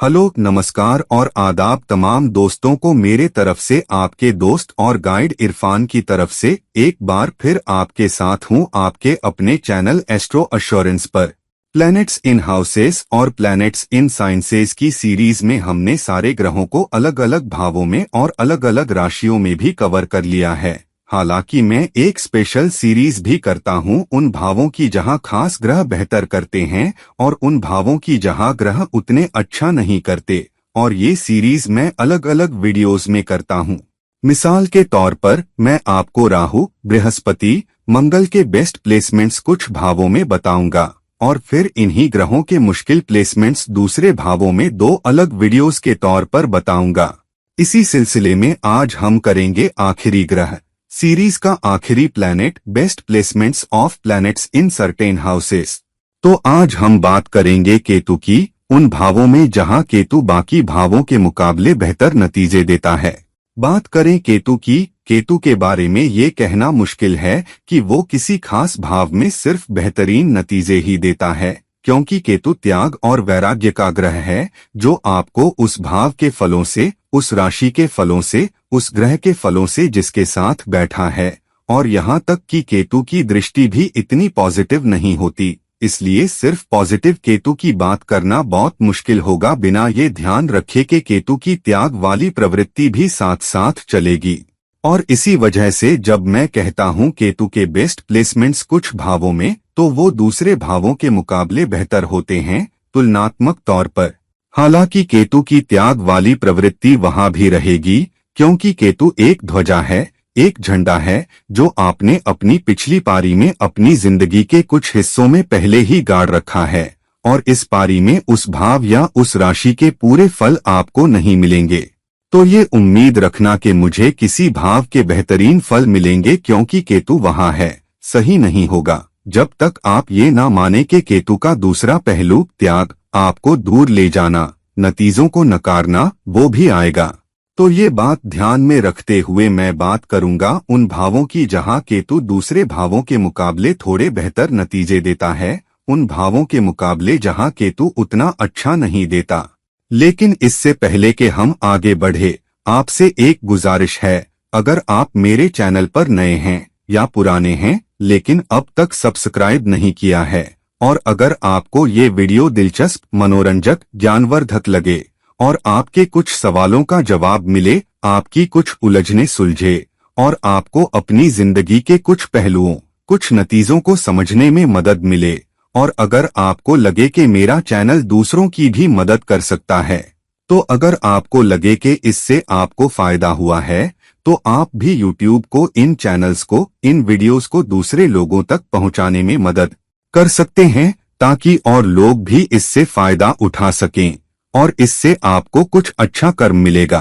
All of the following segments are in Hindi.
हेलो, नमस्कार और आदाब तमाम दोस्तों को मेरे तरफ से आपके दोस्त और गाइड इरफान की तरफ से एक बार फिर आपके साथ हूं आपके अपने चैनल एस्ट्रो एश्योरेंस पर। प्लैनेट्स इन हाउसेस और प्लैनेट्स इन साइंसेस की सीरीज में हमने सारे ग्रहों को अलग अलग भावों में और अलग अलग राशियों में भी कवर कर लिया है। हालांकि मैं एक स्पेशल सीरीज भी करता हूं उन भावों की जहां खास ग्रह बेहतर करते हैं और उन भावों की जहां ग्रह उतने अच्छा नहीं करते, और ये सीरीज मैं अलग अलग वीडियोस में करता हूं। मिसाल के तौर पर मैं आपको राहु, बृहस्पति, मंगल के बेस्ट प्लेसमेंट्स कुछ भावों में बताऊंगा और फिर इन्हीं ग्रहों के मुश्किल प्लेसमेंट्स दूसरे भावों में दो अलग वीडियोस के तौर पर बताऊंगा। इसी सिलसिले में आज हम करेंगे आखिरी ग्रह सीरीज का आखिरी planet, best placements of planets in certain houses. तो आज हम बात करेंगे केतु की, उन भावों में जहां केतु बाकी भावों के मुकाबले बेहतर नतीजे देता है। बात करें केतु की, केतु के बारे में ये कहना मुश्किल है कि वो किसी खास भाव में सिर्फ बेहतरीन नतीजे ही देता है, क्योंकि केतु त्याग और वैराग्य का ग्रह है जो आपको उस भाव के फलों से, उस राशि के फलों से, उस ग्रह के फलों से जिसके साथ बैठा है। और यहाँ तक कि केतु की दृष्टि भी इतनी पॉजिटिव नहीं होती, इसलिए सिर्फ पॉजिटिव केतु की बात करना बहुत मुश्किल होगा बिना ये ध्यान रखे कि केतु की त्याग वाली प्रवृत्ति भी साथ साथ चलेगी। और इसी वजह से जब मैं कहता हूँ केतु के बेस्ट प्लेसमेंट्स कुछ भावों में, तो वो दूसरे भावों के मुकाबले बेहतर होते हैं तुलनात्मक तौर पर। हालांकि केतु की त्याग वाली प्रवृत्ति वहां भी रहेगी, क्योंकि केतु एक ध्वजा है, एक झंडा है जो आपने अपनी पिछली पारी में अपनी जिंदगी के कुछ हिस्सों में पहले ही गाड़ रखा है, और इस पारी में उस भाव या उस राशि के पूरे फल आपको नहीं मिलेंगे। तो ये उम्मीद रखना कि मुझे किसी भाव के बेहतरीन फल मिलेंगे क्योंकि केतु वहां है, सही नहीं होगा जब तक आप ये ना माने कि केतु का दूसरा पहलू, त्याग, आपको दूर ले जाना, नतीजों को नकारना, वो भी आएगा। तो ये बात ध्यान में रखते हुए मैं बात करूंगा उन भावों की जहां केतु दूसरे भावों के मुकाबले थोड़े बेहतर नतीजे देता है, उन भावों के मुकाबले जहां केतु उतना अच्छा नहीं देता। लेकिन इससे पहले कि हम आगे बढ़े, आपसे एक गुजारिश है, अगर आप मेरे चैनल पर नए हैं या पुराने हैं लेकिन अब तक सब्सक्राइब नहीं किया है, और अगर आपको ये वीडियो दिलचस्प, मनोरंजक, ज्ञानवर्धक लगे और आपके कुछ सवालों का जवाब मिले, आपकी कुछ उलझने सुलझे और आपको अपनी जिंदगी के कुछ पहलुओं, कुछ नतीजों को समझने में मदद मिले, और अगर आपको लगे कि मेरा चैनल दूसरों की भी मदद कर सकता है, तो अगर आपको लगे कि इससे आपको फायदा हुआ है, तो आप भी YouTube को, इन चैनल्स को, इन वीडियोस को दूसरे लोगों तक पहुंचाने में मदद कर सकते हैं, ताकि और लोग भी इससे फायदा उठा सकें और इससे आपको कुछ अच्छा कर्म मिलेगा।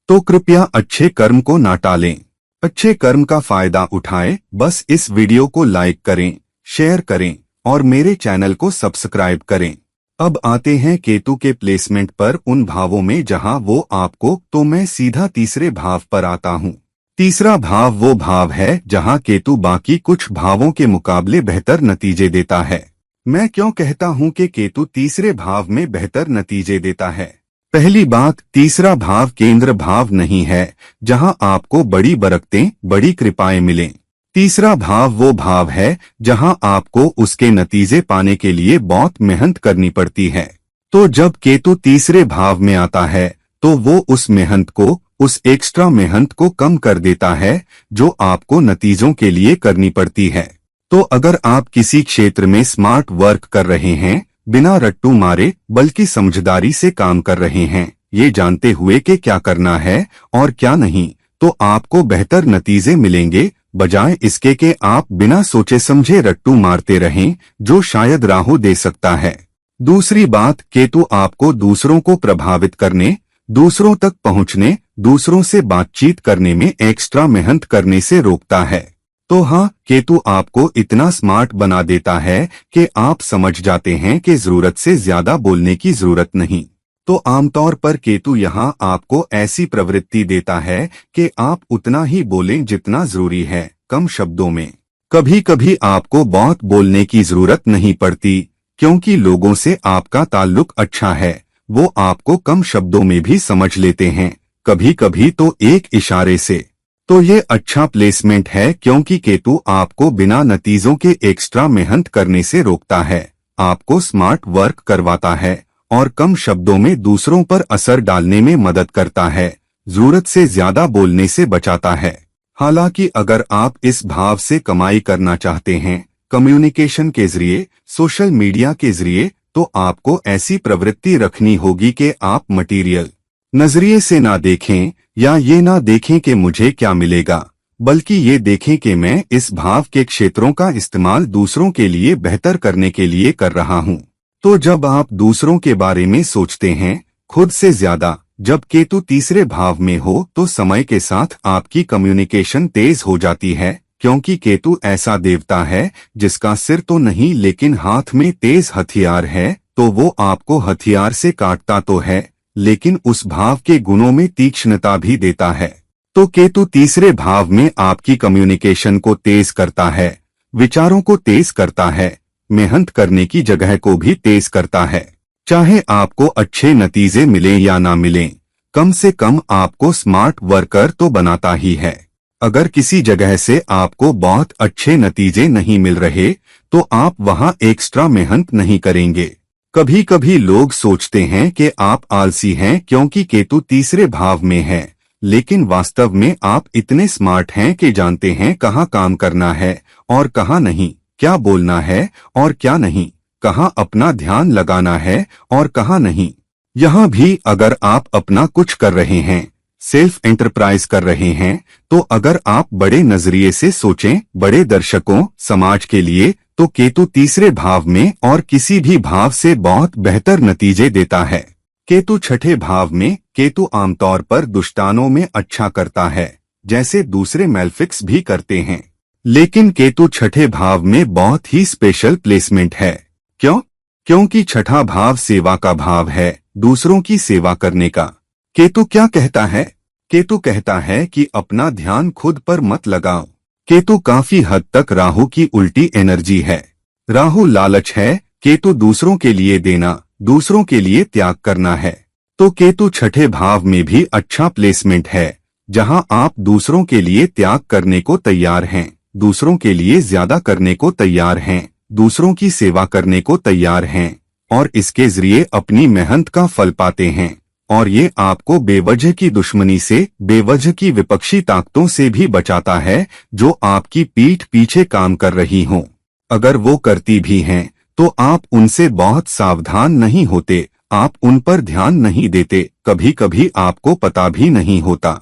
तो कृपया अच्छे कर्म को ना टालें, अच्छे कर्म का फायदा उठाएं। बस इस वीडियो को लाइक करें, शेयर करें और मेरे चैनल को सब्सक्राइब करें। अब आते हैं केतु के प्लेसमेंट पर उन भावों में जहां वो आपको, तो मैं सीधा तीसरे भाव पर आता हूं। तीसरा भाव वो भाव है जहां केतु बाकी कुछ भावों के मुकाबले बेहतर नतीजे देता है। मैं क्यों कहता हूं कि केतु तीसरे भाव में बेहतर नतीजे देता है? पहली बात, तीसरा भाव केंद्र भाव नहीं है जहां आपको बड़ी बरकतें, बड़ी कृपाएं मिलें। तीसरा भाव वो भाव है जहां आपको उसके नतीजे पाने के लिए बहुत मेहनत करनी पड़ती है। तो जब केतु तीसरे भाव में आता है तो वो उस मेहनत को, उस एक्स्ट्रा मेहनत को कम कर देता है जो आपको नतीजों के लिए करनी पड़ती है। तो अगर आप किसी क्षेत्र में स्मार्ट वर्क कर रहे हैं, बिना रट्टू मारे बल्कि समझदारी से काम कर रहे हैं, ये जानते हुए कि क्या करना है और क्या नहीं, तो आपको बेहतर नतीजे मिलेंगे, बजाय इसके कि आप बिना सोचे समझे रट्टू मारते रहें, जो शायद राहु दे सकता है। दूसरी बात, केतु आपको दूसरों को प्रभावित करने, दूसरों तक पहुंचने, दूसरों से बातचीत करने में एक्स्ट्रा मेहनत करने से रोकता है। तो हाँ, केतु आपको इतना स्मार्ट बना देता है कि आप समझ जाते हैं कि जरूरत से ज्यादा बोलने की जरूरत नहीं। तो आमतौर पर केतु यहाँ आपको ऐसी प्रवृत्ति देता है कि आप उतना ही बोलें जितना जरूरी है, कम शब्दों में। कभी कभी आपको बहुत बोलने की जरूरत नहीं पड़ती, क्योंकि लोगों से आपका ताल्लुक अच्छा है, वो आपको कम शब्दों में भी समझ लेते हैं, कभी कभी तो एक इशारे से। तो ये अच्छा प्लेसमेंट है क्योंकि केतु आपको बिना नतीजों के एक्स्ट्रा मेहनत करने से रोकता है, आपको स्मार्ट वर्क करवाता है और कम शब्दों में दूसरों पर असर डालने में मदद करता है, जरूरत से ज्यादा बोलने से बचाता है। हालांकि अगर आप इस भाव से कमाई करना चाहते हैं, कम्युनिकेशन के जरिए, सोशल मीडिया के जरिए, तो आपको ऐसी प्रवृत्ति रखनी होगी कि आप मटीरियल नजरिए से ना देखें या ये ना देखें कि मुझे क्या मिलेगा, बल्कि ये देखें कि मैं इस भाव के क्षेत्रों का इस्तेमाल दूसरों के लिए बेहतर करने के लिए कर रहा हूँ। तो जब आप दूसरों के बारे में सोचते हैं खुद से ज्यादा, जब केतु तीसरे भाव में हो तो समय के साथ आपकी कम्युनिकेशन तेज हो जाती है, क्योंकि केतु ऐसा देवता है जिसका सिर तो नहीं लेकिन हाथ में तेज हथियार है, तो वो आपको हथियार से काटता तो है लेकिन उस भाव के गुणों में तीक्ष्णता भी देता है। तो केतु तीसरे भाव में आपकी कम्युनिकेशन को तेज करता है, विचारों को तेज करता है, मेहनत करने की जगह को भी तेज करता है। चाहे आपको अच्छे नतीजे मिले या ना मिलें, कम से कम आपको स्मार्ट वर्कर तो बनाता ही है। अगर किसी जगह से आपको बहुत अच्छे नतीजे नहीं मिल रहे तो आप वहां एक्स्ट्रा मेहनत नहीं करेंगे। कभी कभी लोग सोचते हैं कि आप आलसी हैं क्योंकि केतु तीसरे भाव में है, लेकिन वास्तव में आप इतने स्मार्ट हैं कि जानते हैं कहाँ काम करना है और कहाँ नहीं, क्या बोलना है और क्या नहीं, कहाँ अपना ध्यान लगाना है और कहाँ नहीं। यहाँ भी अगर आप अपना कुछ कर रहे हैं, सेल्फ एंटरप्राइज कर रहे हैं, तो अगर आप बड़े नजरिए से सोचें, बड़े दर्शकों, समाज के लिए, तो केतु तीसरे भाव में और किसी भी भाव से बहुत बेहतर नतीजे देता है। केतु छठे भाव में, केतु आमतौर पर दुष्टानों में अच्छा करता है, जैसे दूसरे मैलफिक्स भी करते हैं, लेकिन केतु छठे भाव में बहुत ही स्पेशल प्लेसमेंट है। क्यों? क्योंकि छठा भाव सेवा का भाव है, दूसरों की सेवा करने का। केतु क्या कहता है? केतु कहता है कि अपना ध्यान खुद पर मत लगाओ। केतु काफी हद तक राहु की उल्टी एनर्जी है। राहु लालच है, केतु दूसरों के लिए देना, दूसरों के लिए त्याग करना है। तो केतु छठे भाव में भी अच्छा प्लेसमेंट है, जहां आप दूसरों के लिए त्याग करने को तैयार हैं, दूसरों के लिए ज्यादा करने को तैयार हैं, दूसरों की सेवा करने को तैयार हैं और इसके जरिए अपनी मेहनत का फल पाते हैं। और ये आपको बेवजह की दुश्मनी से, बेवजह की विपक्षी ताकतों से भी बचाता है जो आपकी पीठ पीछे काम कर रही हों। अगर वो करती भी हैं तो आप उनसे बहुत सावधान नहीं होते, आप उन पर ध्यान नहीं देते, कभी कभी आपको पता भी नहीं होता।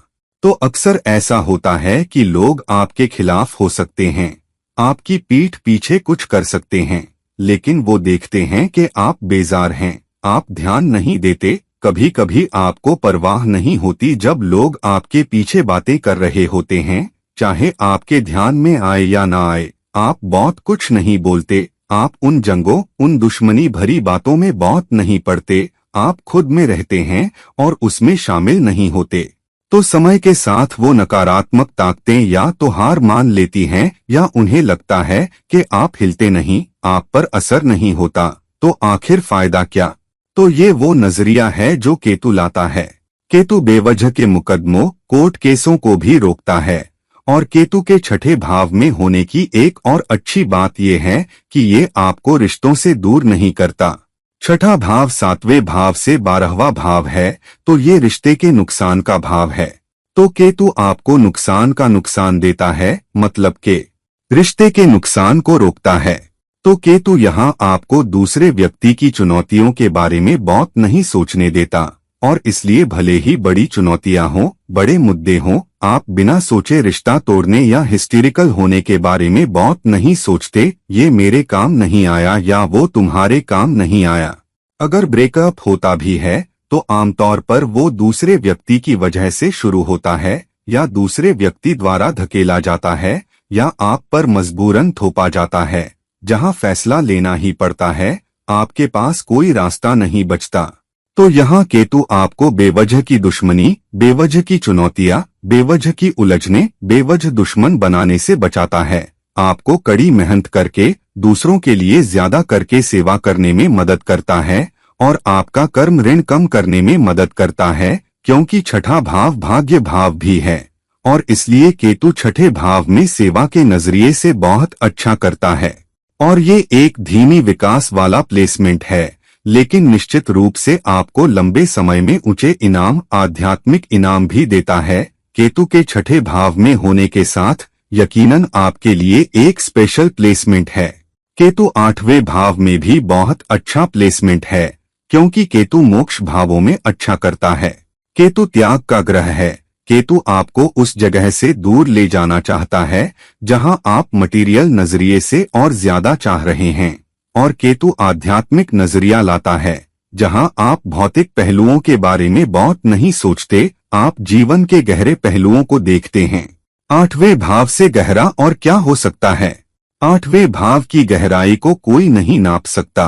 तो अक्सर ऐसा होता है कि लोग आपके खिलाफ हो सकते हैं, आपकी पीठ पीछे कुछ कर सकते हैं, लेकिन वो देखते हैं कि आप बेजार हैं, आप ध्यान नहीं देते। कभी कभी आपको परवाह नहीं होती जब लोग आपके पीछे बातें कर रहे होते हैं, चाहे आपके ध्यान में आए या ना आए, आप बहुत कुछ नहीं बोलते, आप उन जंगों, उन दुश्मनी भरी बातों में बहुत नहीं पड़ते, आप खुद में रहते हैं और उसमें शामिल नहीं होते। तो समय के साथ वो नकारात्मक ताकतें या तो हार मान लेती हैं या उन्हें लगता है कि आप हिलते नहीं, आप पर असर नहीं होता, तो आखिर फायदा क्या? तो ये वो नजरिया है जो केतु लाता है। केतु बेवजह के मुकदमों, कोर्ट केसों को भी रोकता है। और केतु के छठे भाव में होने की एक और अच्छी बात यह है कि ये आपको रिश्तों से दूर नहीं करता। छठा भाव सातवें भाव से 12वां भाव है, तो ये रिश्ते के नुकसान का भाव है। तो केतु आपको नुकसान का नुकसान देता है, मतलब के रिश्ते के नुकसान को रोकता है। तो केतु यहाँ आपको दूसरे व्यक्ति की चुनौतियों के बारे में बहुत नहीं सोचने देता, और इसलिए भले ही बड़ी चुनौतियां हों, बड़े मुद्दे हों, आप बिना सोचे रिश्ता तोड़ने या हिस्टेरिकल होने के बारे में बहुत नहीं सोचते, ये मेरे काम नहीं आया या वो तुम्हारे काम नहीं आया। अगर ब्रेकअप होता भी है तो आमतौर पर वो दूसरे व्यक्ति की वजह से शुरू होता है, या दूसरे व्यक्ति द्वारा धकेला जाता है, या आप पर मजबूरन थोपा जाता है, जहां फैसला लेना ही पड़ता है, आपके पास कोई रास्ता नहीं बचता। तो यहाँ केतु आपको बेवजह की दुश्मनी, बेवजह की चुनौतियां, बेवजह की उलझने, बेवजह दुश्मन बनाने से बचाता है। आपको कड़ी मेहनत करके, दूसरों के लिए ज्यादा करके सेवा करने में मदद करता है और आपका कर्म ऋण कम करने में मदद करता है, क्योंकि छठा भाव भाग्य भाव भी है और इसलिए केतु छठे भाव में सेवा के नजरिए से बहुत अच्छा करता है। और ये एक धीमी विकास वाला प्लेसमेंट है, लेकिन निश्चित रूप से आपको लंबे समय में ऊंचे इनाम, आध्यात्मिक इनाम भी देता है। केतु के छठे भाव में होने के साथ यकीनन आपके लिए एक स्पेशल प्लेसमेंट है। केतु आठवें भाव में भी बहुत अच्छा प्लेसमेंट है, क्योंकि केतु मोक्ष भावों में अच्छा करता है। केतु त्याग का ग्रह है। केतु आपको उस जगह से दूर ले जाना चाहता है जहां आप मटेरियल नजरिए से और ज्यादा चाह रहे हैं, और केतु आध्यात्मिक नजरिया लाता है जहां आप भौतिक पहलुओं के बारे में बहुत नहीं सोचते, आप जीवन के गहरे पहलुओं को देखते हैं। आठवें भाव से गहरा और क्या हो सकता है। आठवें भाव की गहराई को कोई नहीं नाप सकता।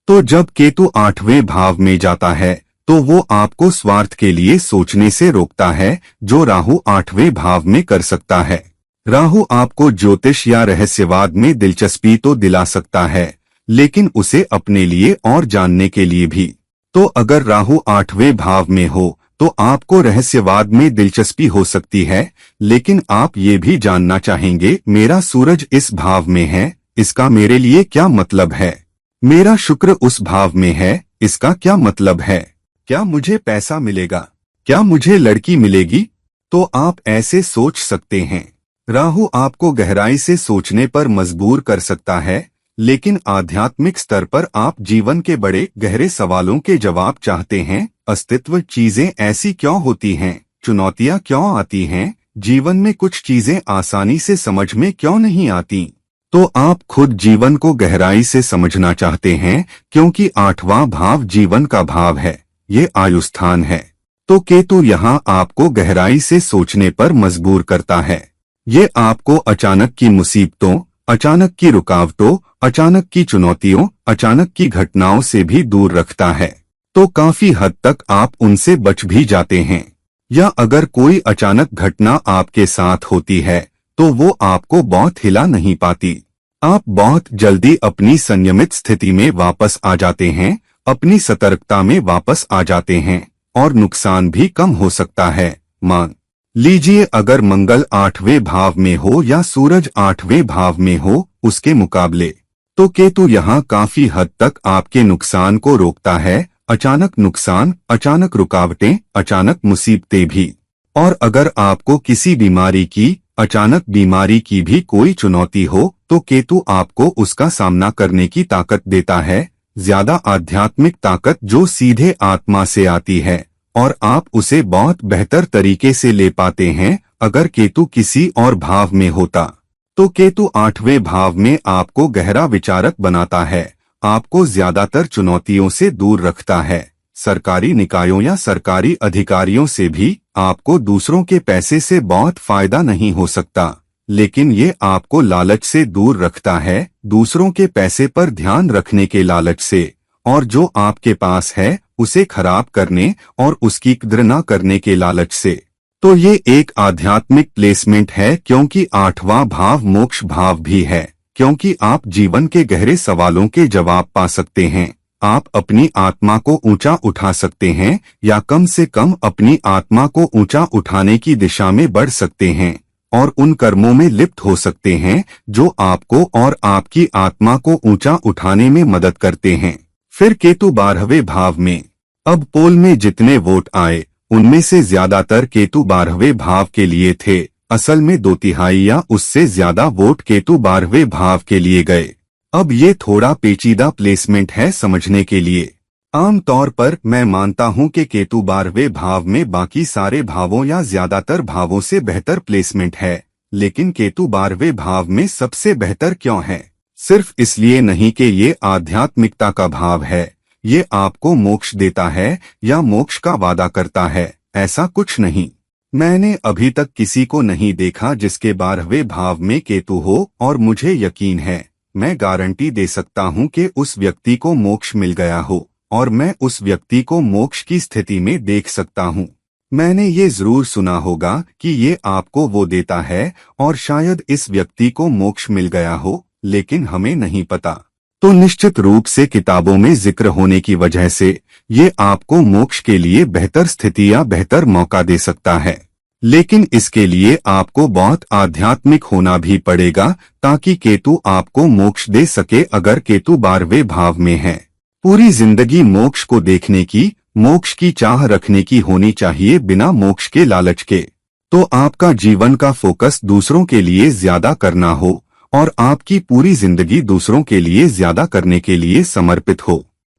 तो जब केतु आठवें भाव में जाता है तो वो आपको स्वार्थ के लिए सोचने से रोकता है, जो राहु आठवें भाव में कर सकता है। राहु आपको ज्योतिष या रहस्यवाद में दिलचस्पी तो दिला सकता है, लेकिन उसे अपने लिए और जानने के लिए भी। तो अगर राहु आठवें भाव में हो तो आपको रहस्यवाद में दिलचस्पी हो सकती है, लेकिन आप ये भी जानना चाहेंगे, मेरा सूरज इस भाव में है, इसका मेरे लिए क्या मतलब है। मेरा शुक्र उस भाव में है, इसका क्या मतलब है। क्या मुझे पैसा मिलेगा, क्या मुझे लड़की मिलेगी। तो आप ऐसे सोच सकते हैं। राहु आपको गहराई से सोचने पर मजबूर कर सकता है, लेकिन आध्यात्मिक स्तर पर आप जीवन के बड़े गहरे सवालों के जवाब चाहते हैं। अस्तित्व, चीजें ऐसी क्यों होती हैं, चुनौतियां क्यों आती हैं, जीवन में कुछ चीजें आसानी से समझ में क्यों नहीं आती। तो आप खुद जीवन को गहराई से समझना चाहते हैं, क्योंकि आठवां भाव जीवन का भाव है, ये आयु स्थान है। तो केतु यहाँ आपको गहराई से सोचने पर मजबूर करता है। ये आपको अचानक की मुसीबतों, अचानक की रुकावटों, अचानक की चुनौतियों, अचानक की घटनाओं से भी दूर रखता है। तो काफी हद तक आप उनसे बच भी जाते हैं। या अगर कोई अचानक घटना आपके साथ होती है तो वो आपको बहुत हिला नहीं पाती। आप बहुत जल्दी अपनी संयमित स्थिति में वापस आ जाते हैं, अपनी सतर्कता में वापस आ जाते हैं, और नुकसान भी कम हो सकता है। मान लीजिए अगर मंगल आठवें भाव में हो या सूरज आठवें भाव में हो उसके मुकाबले, तो केतु यहाँ काफी हद तक आपके नुकसान को रोकता है। अचानक नुकसान, अचानक रुकावटें, अचानक मुसीबतें भी। और अगर आपको किसी बीमारी की, अचानक बीमारी की भी कोई चुनौती हो तो केतु आपको उसका सामना करने की ताकत देता है, ज्यादा आध्यात्मिक ताकत जो सीधे आत्मा से आती है, और आप उसे बहुत बेहतर तरीके से ले पाते हैं। अगर केतु किसी और भाव में होता तो केतु आठवें भाव में आपको गहरा विचारक बनाता है, आपको ज्यादातर चुनौतियों से दूर रखता है। सरकारी निकायों या सरकारी अधिकारियों से भी आपको दूसरों के पैसे से बहुत फायदा नहीं हो सकता, लेकिन ये आपको लालच से दूर रखता है, दूसरों के पैसे पर ध्यान रखने के लालच से, और जो आपके पास है उसे खराब करने और उसकी कद्र न करने के लालच से। तो ये एक आध्यात्मिक प्लेसमेंट है, क्योंकि आठवां भाव मोक्ष भाव भी है, क्योंकि आप जीवन के गहरे सवालों के जवाब पा सकते हैं। आप अपनी आत्मा को ऊंचा उठा सकते हैं, या कम से कम अपनी आत्मा को ऊंचा उठाने की दिशा में बढ़ सकते हैं, और उन कर्मों में लिप्त हो सकते हैं जो आपको और आपकी आत्मा को ऊंचा उठाने में मदद करते हैं। फिर केतु 12वें भाव में। अब पोल में जितने वोट आए उनमें से ज्यादातर केतु 12वें भाव के लिए थे। असल में 2/3 या उससे ज्यादा वोट केतु 12वें भाव के लिए गए। अब ये थोड़ा पेचीदा प्लेसमेंट है समझने के लिए। आमतौर पर मैं मानता हूं कि केतु 12वें भाव में बाकी सारे भावों या ज्यादातर भावों से बेहतर प्लेसमेंट है, लेकिन केतु 12वें भाव में सबसे बेहतर क्यों है? सिर्फ इसलिए नहीं कि ये आध्यात्मिकता का भाव है, ये आपको मोक्ष देता है या मोक्ष का वादा करता है, ऐसा कुछ नहीं। मैंने अभी तक किसी को नहीं देखा जिसके 12वें भाव में केतु हो, और मुझे यकीन है, मैं गारंटी दे सकता हूं कि उस व्यक्ति को मोक्ष मिल गया हो, और मैं उस व्यक्ति को मोक्ष की स्थिति में देख सकता हूं। मैंने ये जरूर सुना होगा कि ये आपको वो देता है, और शायद इस व्यक्ति को मोक्ष मिल गया हो, लेकिन हमें नहीं पता। तो निश्चित रूप से किताबों में जिक्र होने की वजह से ये आपको मोक्ष के लिए बेहतर स्थिति या बेहतर मौका दे सकता है। लेकिन इसके लिए आपको बहुत आध्यात्मिक होना भी पड़ेगा ताकि केतु आपको मोक्ष दे सके। अगर केतु 12वें भाव में है, पूरी जिंदगी मोक्ष को देखने की, मोक्ष की चाह रखने की होनी चाहिए बिना मोक्ष के लालच के। तो आपका जीवन का फोकस दूसरों के लिए ज्यादा करना हो और आपकी पूरी जिंदगी दूसरों के लिए ज्यादा करने के लिए समर्पित हो।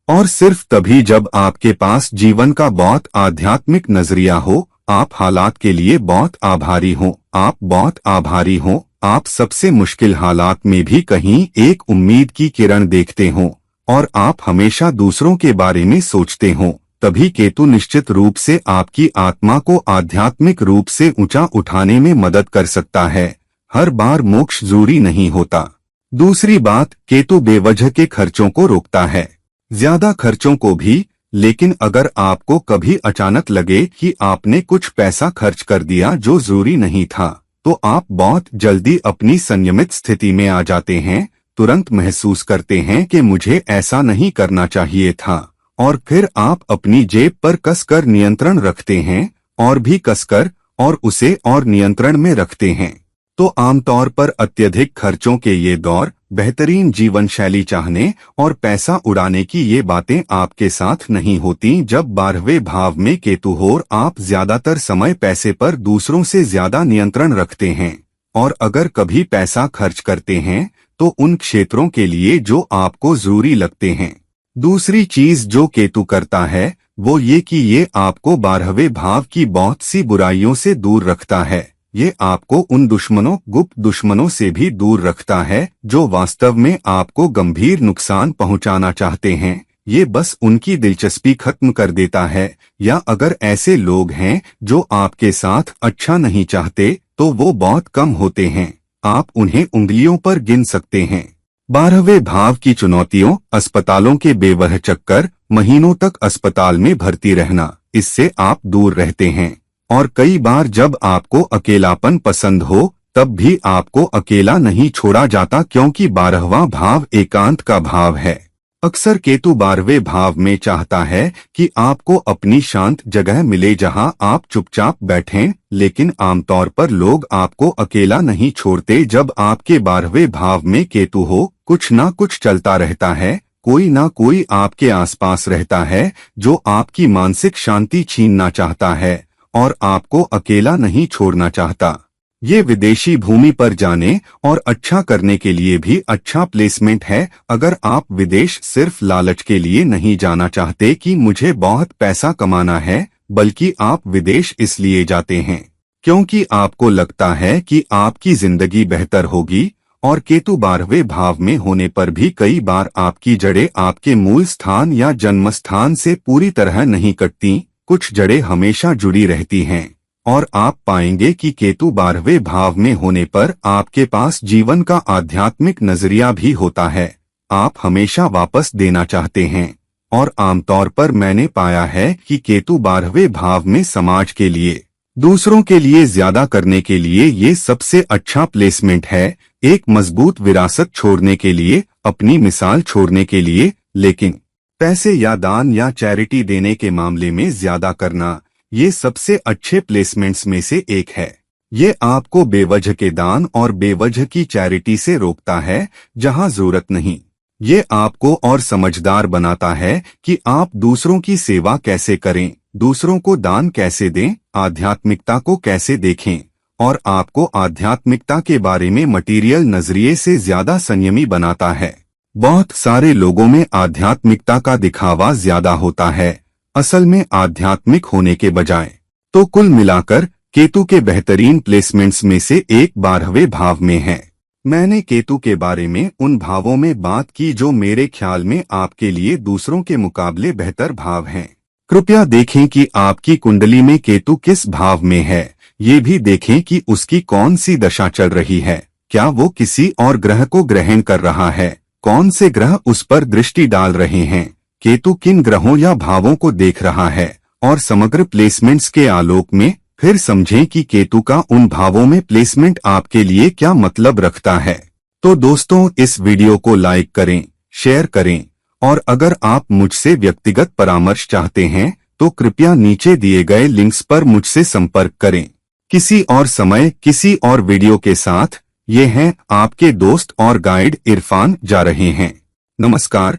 और सिर्फ तभी जब आपके पास जीवन का बहुत आध्यात्मिक नजरिया हो, आप हालात के लिए बहुत आभारी हो, आप बहुत आभारी हो, आप सबसे मुश्किल हालात में भी कहीं एक उम्मीद की किरण देखते हो और आप हमेशा दूसरों के बारे में सोचते हो, तभी केतु निश्चित रूप से आपकी आत्मा को आध्यात्मिक रूप से ऊंचा उठाने में मदद कर सकता है। हर बार मोक्ष जरूरी नहीं होता। दूसरी बात, केतु बेवजह के खर्चों को रोकता है, ज्यादा खर्चों को भी। लेकिन अगर आपको कभी अचानक लगे कि आपने कुछ पैसा खर्च कर दिया जो जरूरी नहीं था, तो आप बहुत जल्दी अपनी संयमित स्थिति में आ जाते हैं, तुरंत महसूस करते हैं कि मुझे ऐसा नहीं करना चाहिए था, और फिर आप अपनी जेब पर कसकर नियंत्रण रखते हैं और भी कसकर, और उसे और नियंत्रण में रखते हैं। तो आमतौर पर अत्यधिक खर्चों के ये दौर, बेहतरीन जीवन शैली चाहने और पैसा उड़ाने की ये बातें आपके साथ नहीं होती जब 12वें भाव में केतु हो और आप ज्यादातर समय पैसे पर दूसरों से ज्यादा नियंत्रण रखते हैं। और अगर कभी पैसा खर्च करते हैं तो उन क्षेत्रों के लिए जो आपको जरूरी लगते हैं। दूसरी चीज जो केतु करता है वो ये कि ये आपको 12वें भाव की बहुत सी बुराइयों से दूर रखता है। ये आपको उन दुश्मनों, गुप्त दुश्मनों से भी दूर रखता है जो वास्तव में आपको गंभीर नुकसान पहुंचाना चाहते हैं। ये बस उनकी दिलचस्पी खत्म कर देता है, या अगर ऐसे लोग हैं जो आपके साथ अच्छा नहीं चाहते तो वो बहुत कम होते हैं, आप उन्हें उंगलियों पर गिन सकते हैं। 12वें भाव की चुनौतियों, अस्पतालों के बेवजह चक्कर, महीनों तक अस्पताल में भर्ती रहना, इससे आप दूर रहते हैं। और कई बार जब आपको अकेलापन पसंद हो तब भी आपको अकेला नहीं छोड़ा जाता, क्योंकि 12वां भाव एकांत का भाव है। अक्सर केतु 12वें भाव में चाहता है कि आपको अपनी शांत जगह मिले जहां आप चुपचाप बैठें, लेकिन आमतौर पर लोग आपको अकेला नहीं छोड़ते। जब आपके 12वें भाव में केतु हो, कुछ ना कुछ चलता रहता है, कोई ना कोई आपके आसपास रहता है जो आपकी मानसिक शांति छीनना चाहता है और आपको अकेला नहीं छोड़ना चाहता। ये विदेशी भूमि पर जाने और अच्छा करने के लिए भी अच्छा प्लेसमेंट है। अगर आप विदेश सिर्फ लालच के लिए नहीं जाना चाहते कि मुझे बहुत पैसा कमाना है, बल्कि आप विदेश इसलिए जाते हैं क्योंकि आपको लगता है कि आपकी जिंदगी बेहतर होगी। और केतु 12वें भाव में होने पर भी कई बार आपकी जड़ें आपके मूल स्थान या जन्म स्थान से पूरी तरह नहीं कटती, कुछ जड़ें हमेशा जुड़ी रहती हैं। और आप पाएंगे कि केतु 12वें भाव में होने पर आपके पास जीवन का आध्यात्मिक नजरिया भी होता है, आप हमेशा वापस देना चाहते हैं। और आमतौर पर मैंने पाया है कि केतु 12वें भाव में समाज के लिए, दूसरों के लिए ज्यादा करने के लिए ये सबसे अच्छा प्लेसमेंट है, एक मजबूत विरासत छोड़ने के लिए, अपनी मिसाल छोड़ने के लिए। लेकिन पैसे या दान या चैरिटी देने के मामले में ज्यादा करना, ये सबसे अच्छे प्लेसमेंट्स में से एक है। ये आपको बेवजह के दान और बेवजह की चैरिटी से रोकता है जहां जरूरत नहीं। ये आपको और समझदार बनाता है कि आप दूसरों की सेवा कैसे करें, दूसरों को दान कैसे दें, आध्यात्मिकता को कैसे देखें, और आपको आध्यात्मिकता के बारे में मटीरियल नजरिए से ज्यादा संयमी बनाता है। बहुत सारे लोगों में आध्यात्मिकता का दिखावा ज्यादा होता है, असल में आध्यात्मिक होने के बजाय। तो कुल मिलाकर केतु के बेहतरीन प्लेसमेंट्स में से एक 12वें भाव में है। मैंने केतु के बारे में उन भावों में बात की जो मेरे ख्याल में आपके लिए दूसरों के मुकाबले बेहतर भाव हैं। कृपया देखें कि आपकी कुंडली में केतु किस भाव में है। ये भी देखें कि उसकी कौन सी दशा चल रही है, क्या वो किसी और ग्रह को ग्रहण कर रहा है, कौन से ग्रह उस पर दृष्टि डाल रहे हैं, केतु किन ग्रहों या भावों को देख रहा है, और समग्र प्लेसमेंट्स के आलोक में फिर समझें कि केतु का उन भावों में प्लेसमेंट आपके लिए क्या मतलब रखता है। तो दोस्तों, इस वीडियो को लाइक करें, शेयर करें। और अगर आप मुझसे व्यक्तिगत परामर्श चाहते हैं तो कृपया नीचे दिए गए लिंक्स पर मुझसे संपर्क करें। किसी और समय किसी और वीडियो के साथ ये हैं आपके दोस्त और गाइड इरफान जा रहे हैं। नमस्कार।